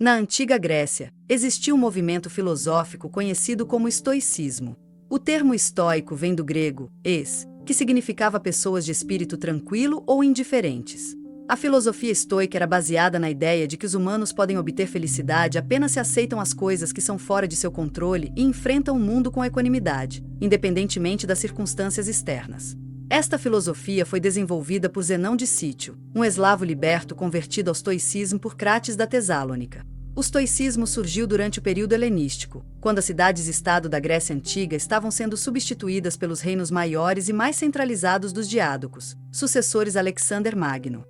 Na antiga Grécia, existia um movimento filosófico conhecido como estoicismo. O termo estoico vem do grego «es», que significava pessoas de espírito tranquilo ou indiferentes. A filosofia estoica era baseada na ideia de que os humanos podem obter felicidade apenas se aceitam as coisas que são fora de seu controle e enfrentam o mundo com equanimidade, independentemente das circunstâncias externas. Esta filosofia foi desenvolvida por Zenão de Cítio, um eslavo liberto convertido ao estoicismo por Crates da Tessalônica. O estoicismo surgiu durante o período helenístico, quando as cidades-estado da Grécia Antiga estavam sendo substituídas pelos reinos maiores e mais centralizados dos diádocos, sucessores Alexander Magno.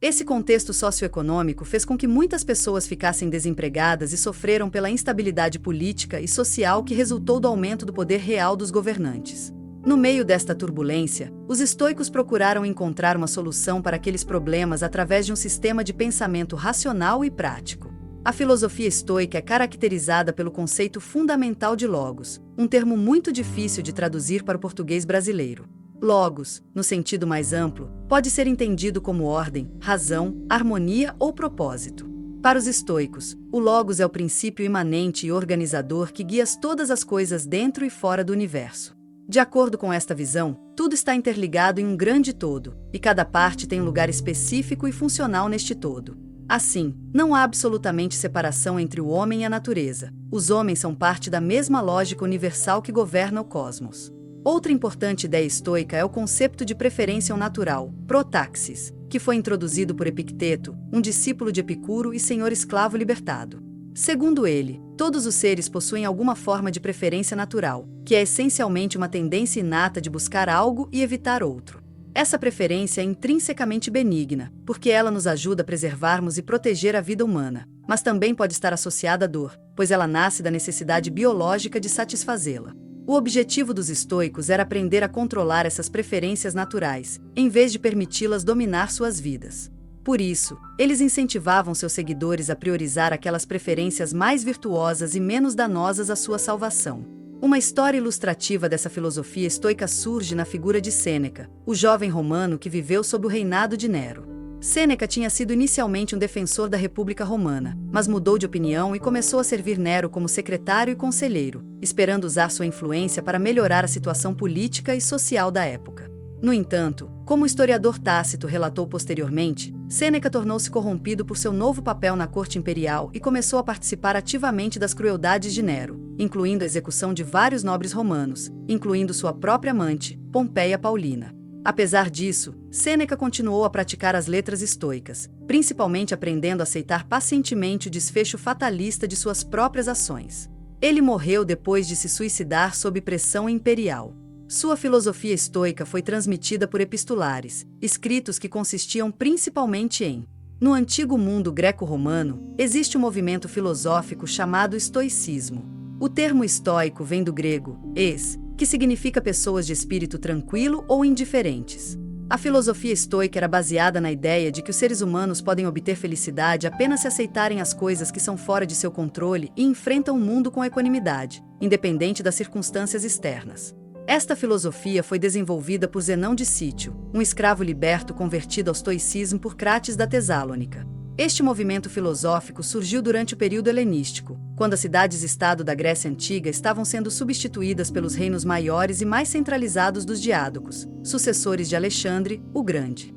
Esse contexto socioeconômico fez com que muitas pessoas ficassem desempregadas e sofreram pela instabilidade política e social que resultou do aumento do poder real dos governantes. No meio desta turbulência, os estoicos procuraram encontrar uma solução para aqueles problemas através de um sistema de pensamento racional e prático. A filosofia estoica é caracterizada pelo conceito fundamental de logos, um termo muito difícil de traduzir para o português brasileiro. Logos, no sentido mais amplo, pode ser entendido como ordem, razão, harmonia ou propósito. Para os estoicos, o logos é o princípio imanente e organizador que guia todas as coisas dentro e fora do universo. De acordo com esta visão, tudo está interligado em um grande todo, e cada parte tem um lugar específico e funcional neste todo. Assim, não há absolutamente separação entre o homem e a natureza. Os homens são parte da mesma lógica universal que governa o cosmos. Outra importante ideia estoica é o conceito de preferência ao natural, protaxis, que foi introduzido por Epicteto, um discípulo de Epicuro e senhor escravo libertado. Segundo ele, todos os seres possuem alguma forma de preferência natural, que é essencialmente uma tendência inata de buscar algo e evitar outro. Essa preferência é intrinsecamente benigna, porque ela nos ajuda a preservarmos e proteger a vida humana, mas também pode estar associada à dor, pois ela nasce da necessidade biológica de satisfazê-la. O objetivo dos estoicos era aprender a controlar essas preferências naturais, em vez de permiti-las dominar suas vidas. Por isso, eles incentivavam seus seguidores a priorizar aquelas preferências mais virtuosas e menos danosas à sua salvação. Uma história ilustrativa dessa filosofia estoica surge na figura de Sêneca, o jovem romano que viveu sob o reinado de Nero. Sêneca tinha sido inicialmente um defensor da República Romana, mas mudou de opinião e começou a servir Nero como secretário e conselheiro, esperando usar sua influência para melhorar a situação política e social da época. No entanto, como o historiador Tácito relatou posteriormente, Sêneca tornou-se corrompido por seu novo papel na corte imperial e começou a participar ativamente das crueldades de Nero, incluindo a execução de vários nobres romanos, incluindo sua própria amante, Pompeia Paulina. Apesar disso, Sêneca continuou a praticar as letras estoicas, principalmente aprendendo a aceitar pacientemente o desfecho fatalista de suas próprias ações. Ele morreu depois de se suicidar sob pressão imperial. Sua filosofia estoica foi transmitida por epistulares, escritos que consistiam principalmente em: no antigo mundo greco-romano, existe um movimento filosófico chamado estoicismo. O termo estoico vem do grego «es», que significa pessoas de espírito tranquilo ou indiferentes. A filosofia estoica era baseada na ideia de que os seres humanos podem obter felicidade apenas se aceitarem as coisas que são fora de seu controle e enfrentam o mundo com equanimidade, independente das circunstâncias externas. Esta filosofia foi desenvolvida por Zenão de Cítio, um escravo liberto convertido ao estoicismo por Crates da Tessalônica. Este movimento filosófico surgiu durante o período helenístico, quando as cidades-estado da Grécia Antiga estavam sendo substituídas pelos reinos maiores e mais centralizados dos diádocos, sucessores de Alexandre, o Grande.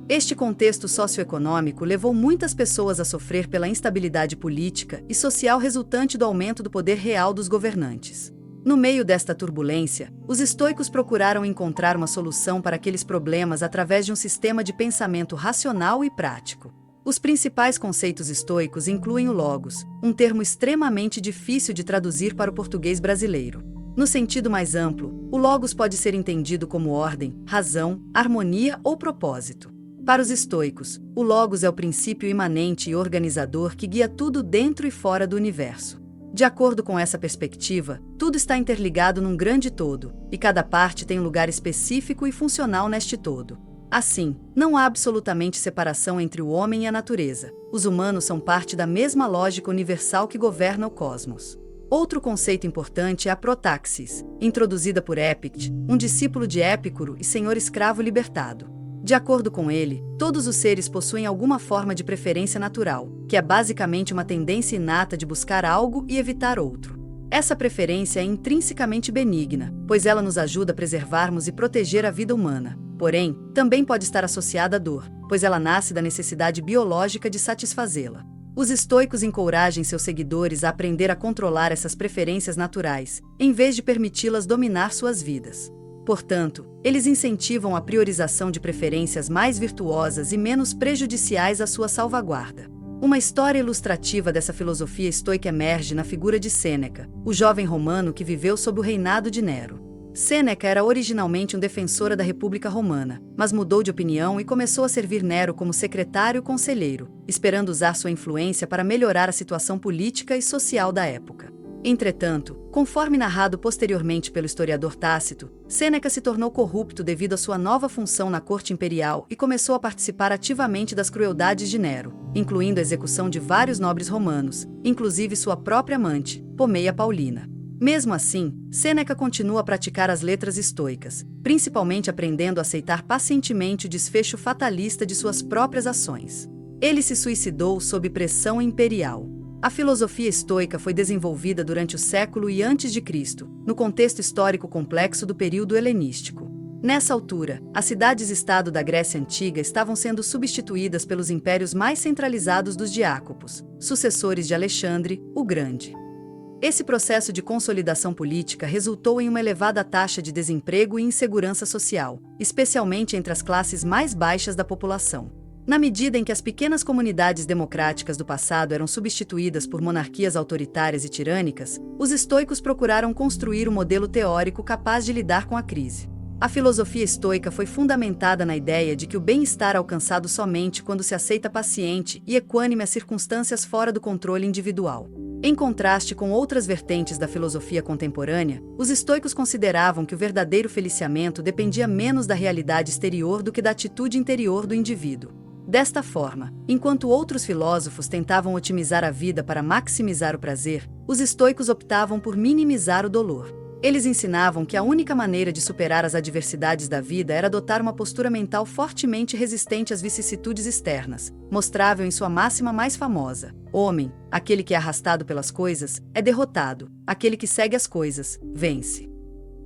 Este contexto socioeconômico levou muitas pessoas a sofrer pela instabilidade política e social resultante do aumento do poder real dos governantes. No meio desta turbulência, os estoicos procuraram encontrar uma solução para aqueles problemas através de um sistema de pensamento racional e prático. Os principais conceitos estoicos incluem o logos, um termo extremamente difícil de traduzir para o português brasileiro. No sentido mais amplo, o logos pode ser entendido como ordem, razão, harmonia ou propósito. Para os estoicos, o logos é o princípio imanente e organizador que guia tudo dentro e fora do universo. De acordo com essa perspectiva, tudo está interligado num grande todo, e cada parte tem um lugar específico e funcional neste todo. Assim, não há absolutamente separação entre o homem e a natureza. Os humanos são parte da mesma lógica universal que governa o cosmos. Outro conceito importante é a protaxis, introduzida por Epicteto, um discípulo de Épicuro e senhor escravo libertado. De acordo com ele, todos os seres possuem alguma forma de preferência natural, que é basicamente uma tendência inata de buscar algo e evitar outro. Essa preferência é intrinsecamente benigna, pois ela nos ajuda a preservarmos e proteger a vida humana. Porém, também pode estar associada à dor, pois ela nasce da necessidade biológica de satisfazê-la. Os estoicos encorajam seus seguidores a aprender a controlar essas preferências naturais, em vez de permiti-las dominar suas vidas. Portanto, eles incentivam a priorização de preferências mais virtuosas e menos prejudiciais à sua salvaguarda. Uma história ilustrativa dessa filosofia estoica emerge na figura de Sêneca, o jovem romano que viveu sob o reinado de Nero. Sêneca era originalmente um defensor da República Romana, mas mudou de opinião e começou a servir Nero como secretário-conselheiro, esperando usar sua influência para melhorar a situação política e social da época. Entretanto, conforme narrado posteriormente pelo historiador Tácito, Sêneca se tornou corrupto devido à sua nova função na corte imperial e começou a participar ativamente das crueldades de Nero, incluindo a execução de vários nobres romanos, inclusive sua própria amante, Pomeia Paulina. Mesmo assim, Sêneca continua a praticar as letras estoicas, principalmente aprendendo a aceitar pacientemente o desfecho fatalista de suas próprias ações. Ele se suicidou sob pressão imperial. A filosofia estoica foi desenvolvida durante o século e antes de Cristo, no contexto histórico complexo do período helenístico. Nessa altura, as cidades-estado da Grécia Antiga estavam sendo substituídas pelos impérios mais centralizados dos Diácopos, sucessores de Alexandre, o Grande. Esse processo de consolidação política resultou em uma elevada taxa de desemprego e insegurança social, especialmente entre as classes mais baixas da população. Na medida em que as pequenas comunidades democráticas do passado eram substituídas por monarquias autoritárias e tirânicas, os estoicos procuraram construir um modelo teórico capaz de lidar com a crise. A filosofia estoica foi fundamentada na ideia de que o bem-estar é alcançado somente quando se aceita paciente e equânime as circunstâncias fora do controle individual. Em contraste com outras vertentes da filosofia contemporânea, os estoicos consideravam que o verdadeiro feliciamento dependia menos da realidade exterior do que da atitude interior do indivíduo. Desta forma, enquanto outros filósofos tentavam otimizar a vida para maximizar o prazer, os estoicos optavam por minimizar o dolor. Eles ensinavam que a única maneira de superar as adversidades da vida era adotar uma postura mental fortemente resistente às vicissitudes externas, mostrável em sua máxima mais famosa: homem, aquele que é arrastado pelas coisas, é derrotado, aquele que segue as coisas, vence.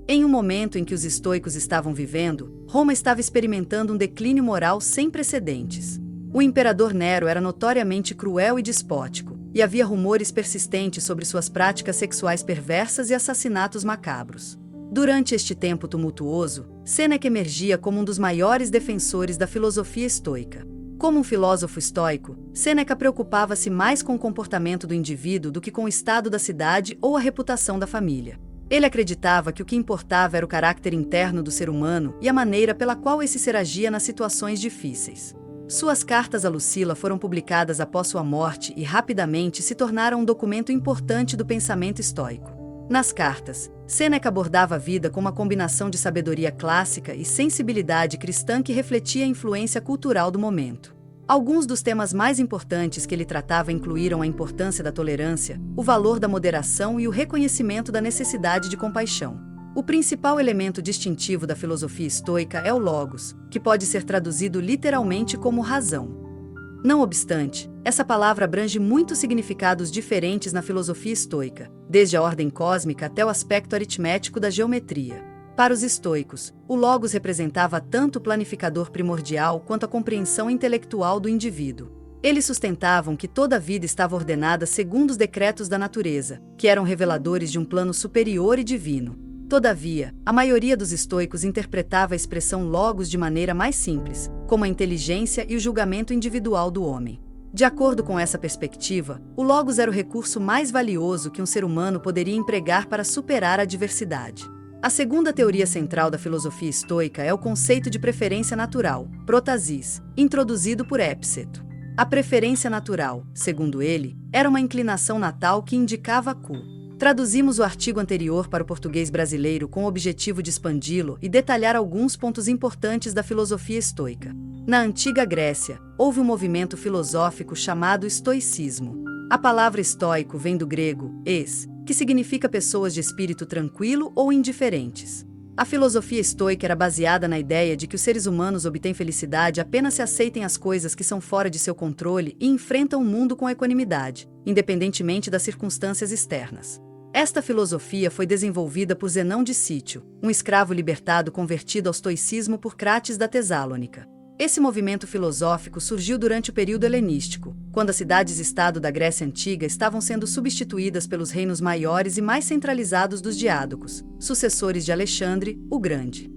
Em um momento em que os estoicos estavam vivendo, Roma estava experimentando um declínio moral sem precedentes. O imperador Nero era notoriamente cruel e despótico, e havia rumores persistentes sobre suas práticas sexuais perversas e assassinatos macabros. Durante este tempo tumultuoso, Sêneca emergia como um dos maiores defensores da filosofia estoica. Como um filósofo estoico, Sêneca preocupava-se mais com o comportamento do indivíduo do que com o estado da cidade ou a reputação da família. Ele acreditava que o que importava era o caráter interno do ser humano e a maneira pela qual esse ser agia nas situações difíceis. Suas cartas a Lucila foram publicadas após sua morte e rapidamente se tornaram um documento importante do pensamento estoico. Nas cartas, Sêneca abordava a vida com uma combinação de sabedoria clássica e sensibilidade cristã que refletia a influência cultural do momento. Alguns dos temas mais importantes que ele tratava incluíram a importância da tolerância, o valor da moderação e o reconhecimento da necessidade de compaixão. O principal elemento distintivo da filosofia estoica é o logos, que pode ser traduzido literalmente como razão. Não obstante, essa palavra abrange muitos significados diferentes na filosofia estoica, desde a ordem cósmica até o aspecto aritmético da geometria. Para os estoicos, o logos representava tanto o planificador primordial quanto a compreensão intelectual do indivíduo. Eles sustentavam que toda a vida estava ordenada segundo os decretos da natureza, que eram reveladores de um plano superior e divino. Todavia, a maioria dos estoicos interpretava a expressão logos de maneira mais simples, como a inteligência e o julgamento individual do homem. De acordo com essa perspectiva, o logos era o recurso mais valioso que um ser humano poderia empregar para superar a adversidade. A segunda teoria central da filosofia estoica é o conceito de preferência natural, protasis, introduzido por Epicteto. A preferência natural, segundo ele, era uma inclinação natal que indicava cu. Traduzimos o artigo anterior para o português brasileiro com o objetivo de expandi-lo e detalhar alguns pontos importantes da filosofia estoica. Na antiga Grécia, houve um movimento filosófico chamado estoicismo. A palavra estoico vem do grego es, que significa pessoas de espírito tranquilo ou indiferentes. A filosofia estoica era baseada na ideia de que os seres humanos obtêm felicidade apenas se aceitem as coisas que são fora de seu controle e enfrentam o mundo com equanimidade, independentemente das circunstâncias externas. Esta filosofia foi desenvolvida por Zenão de Cítio, um escravo libertado convertido ao estoicismo por Crates da Tessalônica. Esse movimento filosófico surgiu durante o período helenístico, quando as cidades-estado da Grécia Antiga estavam sendo substituídas pelos reinos maiores e mais centralizados dos diádocos, sucessores de Alexandre, o Grande.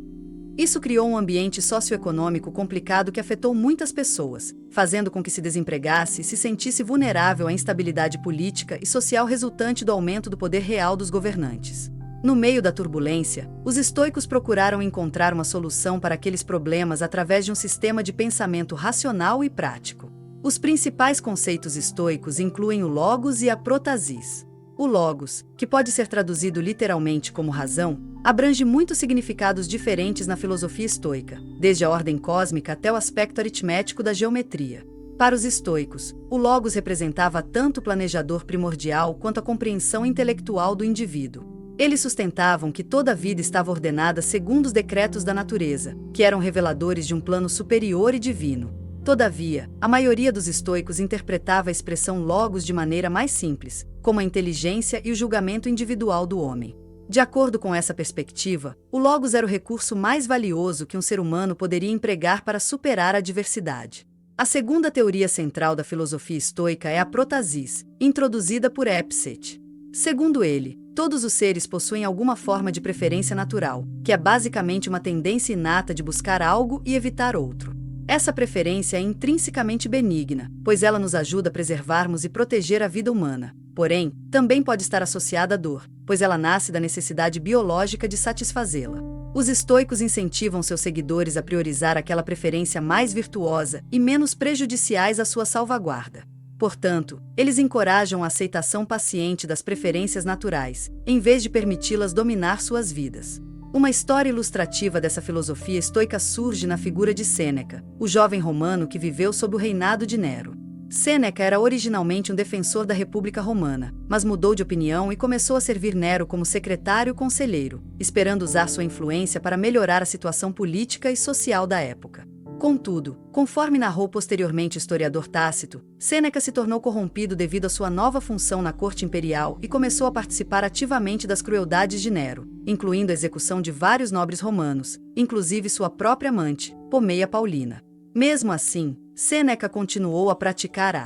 Isso criou um ambiente socioeconômico complicado que afetou muitas pessoas, fazendo com que se desempregasse e se sentisse vulnerável à instabilidade política e social resultante do aumento do poder real dos governantes. No meio da turbulência, os estoicos procuraram encontrar uma solução para aqueles problemas através de um sistema de pensamento racional e prático. Os principais conceitos estoicos incluem o logos e a protasis. O logos, que pode ser traduzido literalmente como razão, abrange muitos significados diferentes na filosofia estoica, desde a ordem cósmica até o aspecto aritmético da geometria. Para os estoicos, o logos representava tanto o planejador primordial quanto a compreensão intelectual do indivíduo. Eles sustentavam que toda a vida estava ordenada segundo os decretos da natureza, que eram reveladores de um plano superior e divino. Todavia, a maioria dos estoicos interpretava a expressão logos de maneira mais simples, como a inteligência e o julgamento individual do homem. De acordo com essa perspectiva, o logos era o recurso mais valioso que um ser humano poderia empregar para superar a adversidade. A segunda teoria central da filosofia estoica é a protasis, introduzida por Epicteto. Segundo ele, todos os seres possuem alguma forma de preferência natural, que é basicamente uma tendência inata de buscar algo e evitar outro. Essa preferência é intrinsecamente benigna, pois ela nos ajuda a preservarmos e proteger a vida humana. Porém, também pode estar associada à dor, pois ela nasce da necessidade biológica de satisfazê-la. Os estoicos incentivam seus seguidores a priorizar aquela preferência mais virtuosa e menos prejudiciais à sua salvaguarda. Portanto, eles encorajam a aceitação paciente das preferências naturais, em vez de permiti-las dominar suas vidas. Uma história ilustrativa dessa filosofia estoica surge na figura de Sêneca, o jovem romano que viveu sob o reinado de Nero. Sêneca era originalmente um defensor da República Romana, mas mudou de opinião e começou a servir Nero como secretário-conselheiro, esperando usar sua influência para melhorar a situação política e social da época. Contudo, conforme narrou posteriormente o historiador Tácito, Sêneca se tornou corrompido devido à sua nova função na corte imperial e começou a participar ativamente das crueldades de Nero, incluindo a execução de vários nobres romanos, inclusive sua própria amante, Pomeia Paulina. Mesmo assim, Sêneca continuou a praticar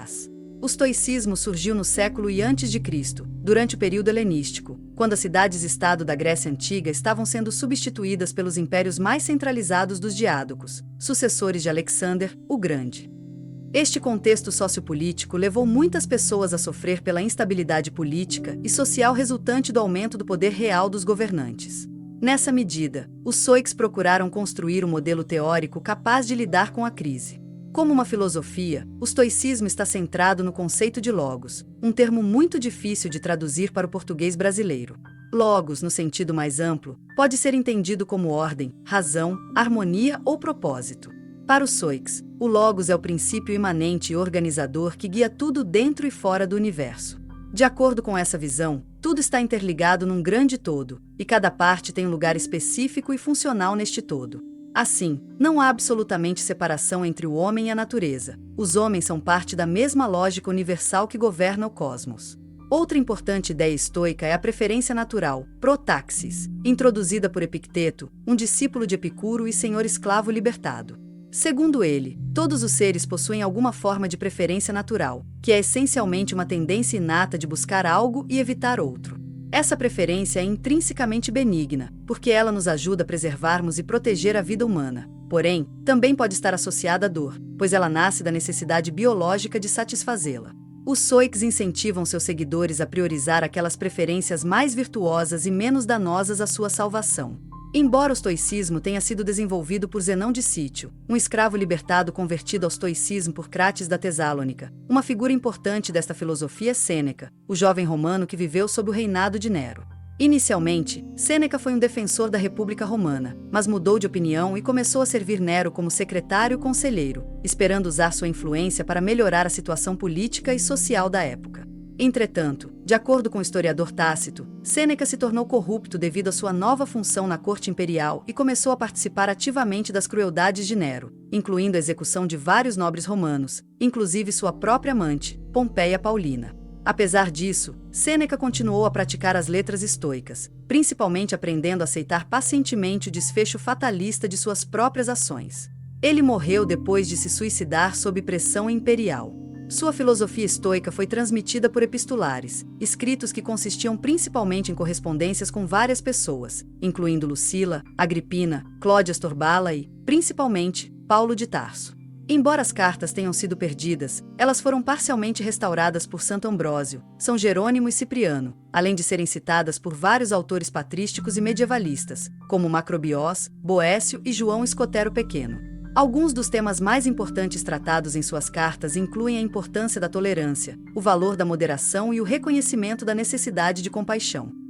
o estoicismo surgiu no século e antes de Cristo, durante o período helenístico, quando as cidades-estado da Grécia Antiga estavam sendo substituídas pelos impérios mais centralizados dos diádocos, sucessores de Alexander, o Grande. Este contexto sociopolítico levou muitas pessoas a sofrer pela instabilidade política e social resultante do aumento do poder real dos governantes. Nessa medida, os estoicos procuraram construir um modelo teórico capaz de lidar com a crise. Como uma filosofia, o estoicismo está centrado no conceito de logos, um termo muito difícil de traduzir para o português brasileiro. Logos, no sentido mais amplo, pode ser entendido como ordem, razão, harmonia ou propósito. Para os estoicos, o logos é o princípio imanente e organizador que guia tudo dentro e fora do universo. De acordo com essa visão, tudo está interligado num grande todo, e cada parte tem um lugar específico e funcional neste todo. Assim, não há absolutamente separação entre o homem e a natureza. Os homens são parte da mesma lógica universal que governa o cosmos. Outra importante ideia estoica é a preferência natural, protaxis, introduzida por Epicteto, um discípulo de Epicuro e senhor escravo libertado. Segundo ele, todos os seres possuem alguma forma de preferência natural, que é essencialmente uma tendência inata de buscar algo e evitar outro. Essa preferência é intrinsecamente benigna, porque ela nos ajuda a preservarmos e proteger a vida humana. Porém, também pode estar associada à dor, pois ela nasce da necessidade biológica de satisfazê-la. Os estoicos incentivam seus seguidores a priorizar aquelas preferências mais virtuosas e menos danosas à sua salvação. Embora o estoicismo tenha sido desenvolvido por Zenão de Cítio, um escravo libertado convertido ao estoicismo por Crates da Tessalônica, uma figura importante desta filosofia é Sêneca, o jovem romano que viveu sob o reinado de Nero. Inicialmente, Sêneca foi um defensor da República Romana, mas mudou de opinião e começou a servir Nero como secretário-conselheiro, esperando usar sua influência para melhorar a situação política e social da época. Entretanto, De acordo com o historiador Tácito, Sêneca se tornou corrupto devido à sua nova função na corte imperial e começou a participar ativamente das crueldades de Nero, incluindo a execução de vários nobres romanos, inclusive sua própria amante, Pompeia Paulina. Apesar disso, Sêneca continuou a praticar as letras estoicas, principalmente aprendendo a aceitar pacientemente o desfecho fatalista de suas próprias ações. Ele morreu depois de se suicidar sob pressão imperial. Sua filosofia estoica foi transmitida por epistulares, escritos que consistiam principalmente em correspondências com várias pessoas, incluindo Lucila, Agripina, Cláudia Astorbalda e, principalmente, Paulo de Tarso. Embora as cartas tenham sido perdidas, elas foram parcialmente restauradas por Santo Ambrósio, São Jerônimo e Cipriano, além de serem citadas por vários autores patrísticos e medievalistas, como Macrobiós, Boécio e João Escotero Pequeno. Alguns dos temas mais importantes tratados em suas cartas incluem a importância da tolerância, o valor da moderação e o reconhecimento da necessidade de compaixão.